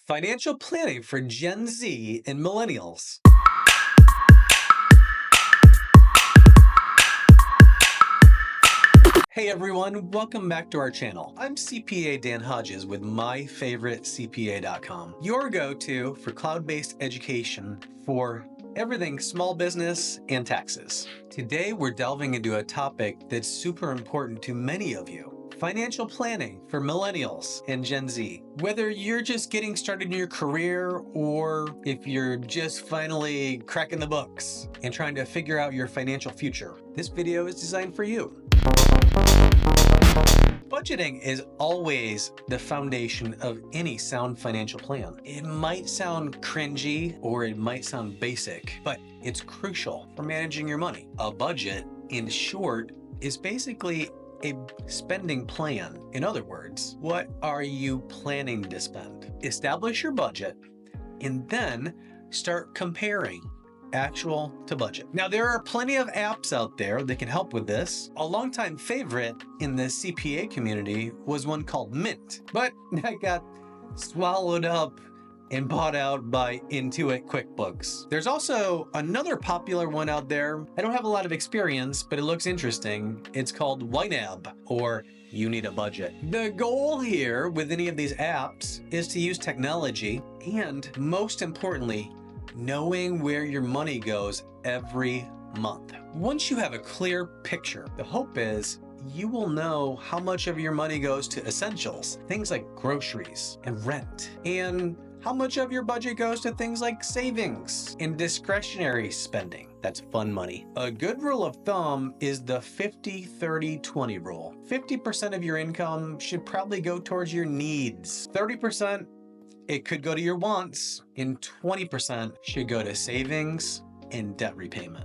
Financial planning for Gen Z and Millennials. Hey everyone, welcome back to our channel. I'm CPA Dan Hodges with myfavoritecpa.com, your go-to for cloud-based education for everything small business and taxes. Today we're delving into a topic that's super important to many of you. Financial planning for millennials and Gen Z. Whether you're just getting started in your career or if you're just finally cracking the books and trying to figure out your financial future, this video is designed for you. Budgeting is always the foundation of any sound financial plan. It might sound cringy or it might sound basic, but it's crucial for managing your money. A budget, in short, is basically a spending plan. In other words, what are you planning to spend? Establish your budget and then start comparing actual to budget. Now, there are plenty of apps out there that can help with this. A longtime favorite in the CPA community was one called Mint, but that got swallowed up and bought out by Intuit QuickBooks. There's also another popular one out there. I don't have a lot of experience, but it looks interesting. It's called YNAB, or You Need a Budget. The goal here with any of these apps is to use technology and, most importantly, knowing where your money goes every month. Once you have a clear picture, the hope is you will know how much of your money goes to essentials, things like groceries and rent, and how much of your budget goes to things like savings and discretionary spending. That's fun money. A good rule of thumb is the 50-30-20 rule. 50% of your income should probably go towards your needs. 30%, it could go to your wants, and 20% should go to savings and debt repayment.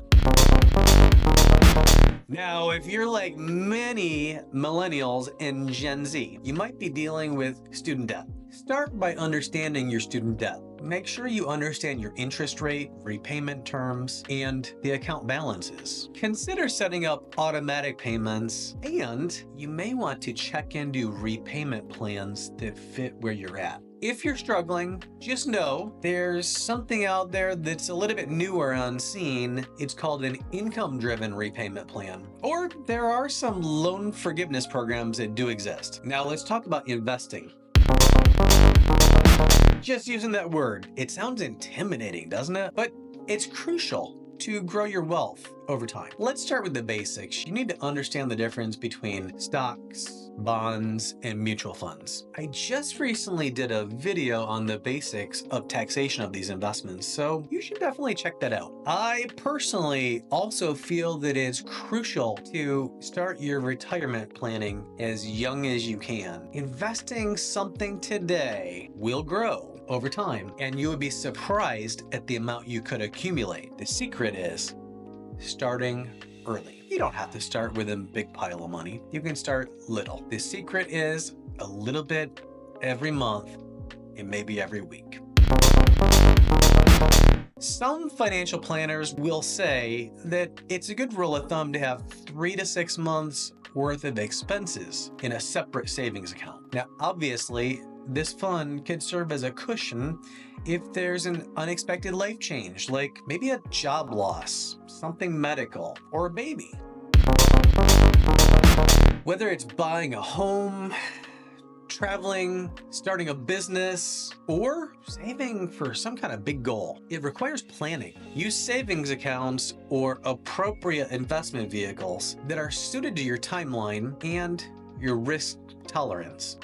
Now, if you're like many millennials and Gen Z, you might be dealing with student debt. Start by understanding your student debt. Make sure you understand your interest rate, repayment terms, and the account balances. Consider setting up automatic payments, and you may want to check into repayment plans that fit where you're at. If you're struggling, just know there's something out there that's a little bit newer on scene. It's called an income-driven repayment plan. Or there are some loan forgiveness programs that do exist. Now let's talk about investing. Just using that word, it sounds intimidating, doesn't it? But it's crucial to grow your wealth over time. Let's start with the basics. You need to understand the difference between stocks, bonds, and mutual funds. I just recently did a video on the basics of taxation of these investments, so you should definitely check that out. I personally also feel that it's crucial to start your retirement planning as young as you can. Investing something today will grow over time, and you would be surprised at the amount you could accumulate. The secret is starting early. You don't have to start with a big pile of money. You can start little. The secret is a little bit every month and maybe every week. Some financial planners will say that it's a good rule of thumb to have 3 to 6 months worth of expenses in a separate savings account. Now, obviously, this fund could serve as a cushion if there's an unexpected life change, like maybe a job loss, something medical, or a baby. Whether it's buying a home, traveling, starting a business, or saving for some kind of big goal, it requires planning. Use savings accounts or appropriate investment vehicles that are suited to your timeline and your risk tolerance.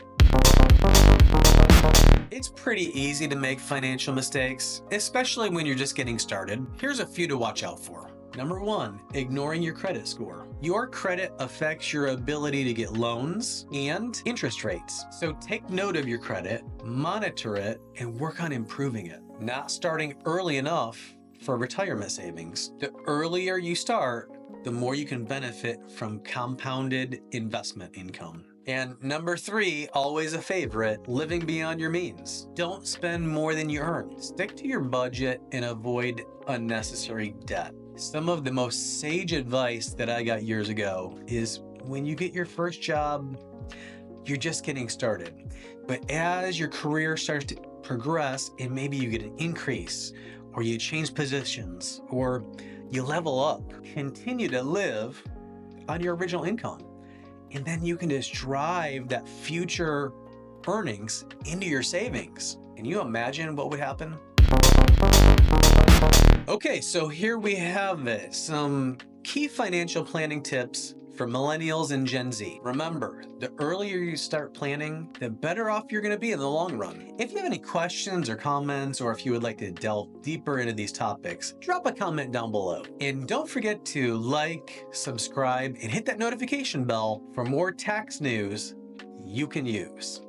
It's pretty easy to make financial mistakes, especially when you're just getting started. Here's a few to watch out for. Number 1, ignoring your credit score. Your credit affects your ability to get loans and interest rates. So take note of your credit, monitor it, and work on improving it. Not starting early enough for retirement savings. The earlier you start, the more you can benefit from compounded investment income. And number 3, always a favorite, living beyond your means. Don't spend more than you earn. Stick to your budget and avoid unnecessary debt. Some of the most sage advice that I got years ago is when you get your first job, you're just getting started. But as your career starts to progress and maybe you get an increase, or you change positions, or you level up, continue to live on your original income. And then you can just drive that future earnings into your savings. Can you imagine what would happen? Okay, so here we have it. Some key financial planning tips for millennials and Gen Z. Remember, the earlier you start planning, the better off you're going to be in the long run. If you have any questions or comments, or if you would like to delve deeper into these topics, drop a comment down below. And don't forget to like, subscribe, and hit that notification bell for more tax news you can use.